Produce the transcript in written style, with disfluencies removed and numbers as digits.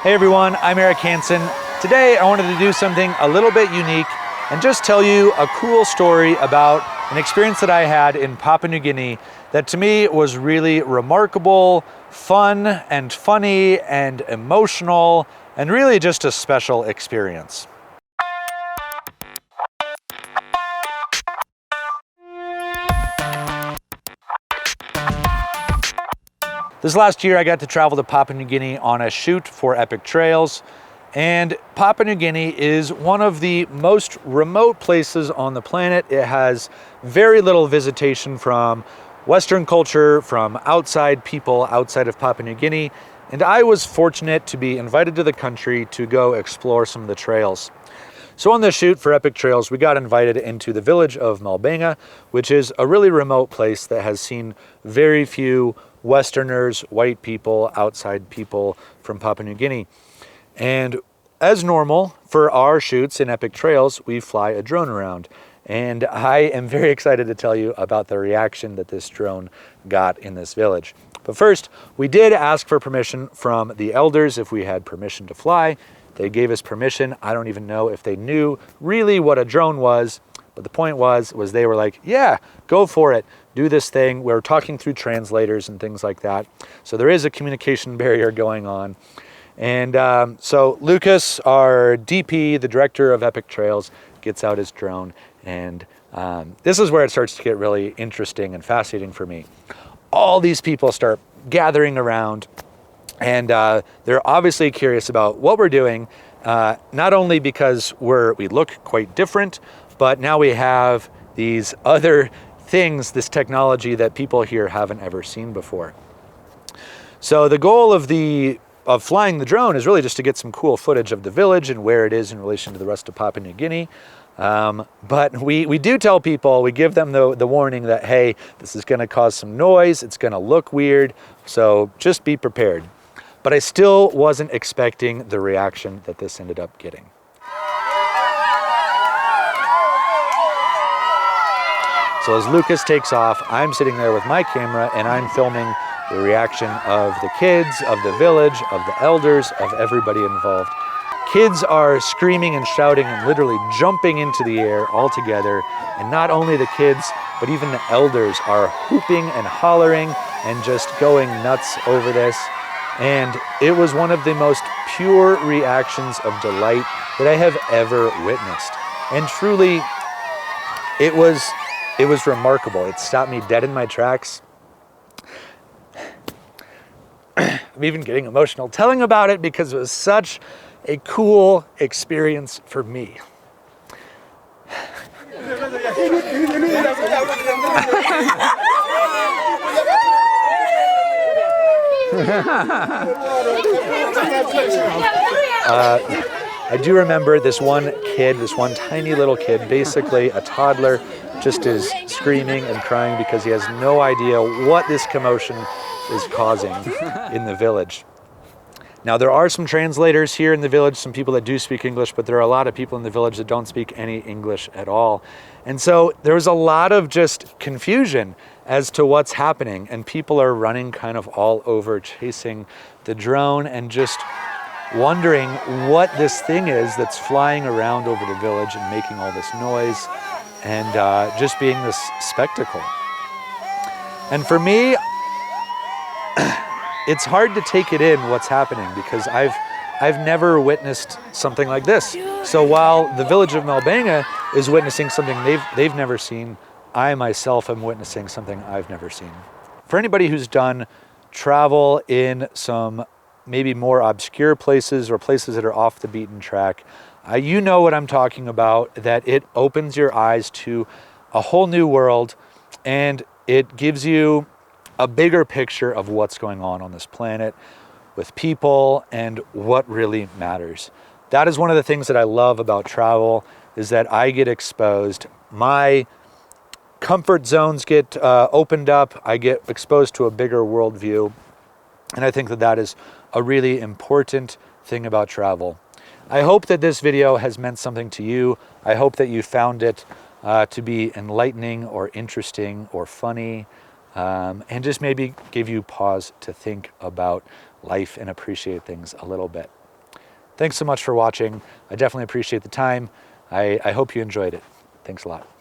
Hey everyone, I'm Eric Hansen. Today I wanted to do something a little bit unique and just tell you a cool story about an experience that I had in Papua New Guinea that to me was really remarkable, fun and funny and emotional, and really just a special experience. This last year I got to travel to Papua New Guinea on a shoot for Epic Trails, and Papua New Guinea is one of the most remote places on the planet. It has very little visitation from Western culture, from outside people outside of Papua New Guinea, and I was fortunate to be invited to the country to go explore some of the trails. So on the shoot for Epic Trails, we got invited into the village of Malbanga, which is a really remote place that has seen very few Westerners, white people, outside people from Papua New Guinea. And as normal for our shoots in Epic Trails, we fly a drone around. And I am very excited to tell you about the reaction that this drone got in this village. But first, we did ask for permission from the elders if we had permission to fly. They gave us permission. I don't even know if they knew really what a drone was, but the point was they were like, yeah, go for it. Do this thing. We're talking through translators and things like that. So there is a communication barrier going on. And so Lucas, our DP, the director of Epic Trails, gets out his drone. And this is where it starts to get really interesting and fascinating for me. All these people start gathering around. And they're obviously curious about what we're doing, not only because we look quite different, but now we have these other things, this technology that people here haven't ever seen before. So the goal of flying the drone is really just to get some cool footage of the village and where it is in relation to the rest of Papua New Guinea. But we do tell people, we give them the warning that, hey, this is going to cause some noise, it's going to look weird, so just be prepared. But I still wasn't expecting the reaction that this ended up getting. So as Lucas takes off, I'm sitting there with my camera and I'm filming the reaction of the kids, of the village, of the elders, of everybody involved. Kids are screaming and shouting and literally jumping into the air all together. And not only the kids, but even the elders are whooping and hollering and just going nuts over this. And it was one of the most pure reactions of delight that I have ever witnessed. And truly, it was remarkable. It stopped me dead in my tracks. I'm even getting emotional telling about it because it was such a cool experience for me. I do remember this one kid, this one tiny little kid, basically a toddler, just is screaming and crying because he has no idea what this commotion is causing in the village. Now, there are some translators here in the village, some people that do speak English, but there are a lot of people in the village that don't speak any English at all. And so there was a lot of just confusion as to what's happening, and people are running kind of all over, chasing the drone and just wondering what this thing is that's flying around over the village and making all this noise and just being this spectacle. And for me, it's hard to take it in what's happening because I've never witnessed something like this. So while the village of Malbanga is witnessing something they've never seen, I myself am witnessing something I've never seen. For anybody who's done travel in some maybe more obscure places or places that are off the beaten track, you know what I'm talking about, that it opens your eyes to a whole new world and it gives you a bigger picture of what's going on this planet with people and what really matters. That is one of the things that I love about travel, is that I get exposed. My comfort zones get opened up. I get exposed to a bigger worldview. And I think that is a really important thing about travel. I hope that this video has meant something to you. I hope that you found it to be enlightening or interesting or funny, and just maybe give you pause to think about life and appreciate things a little bit. Thanks so much for watching. I definitely appreciate the time. I hope you enjoyed it. Thanks a lot.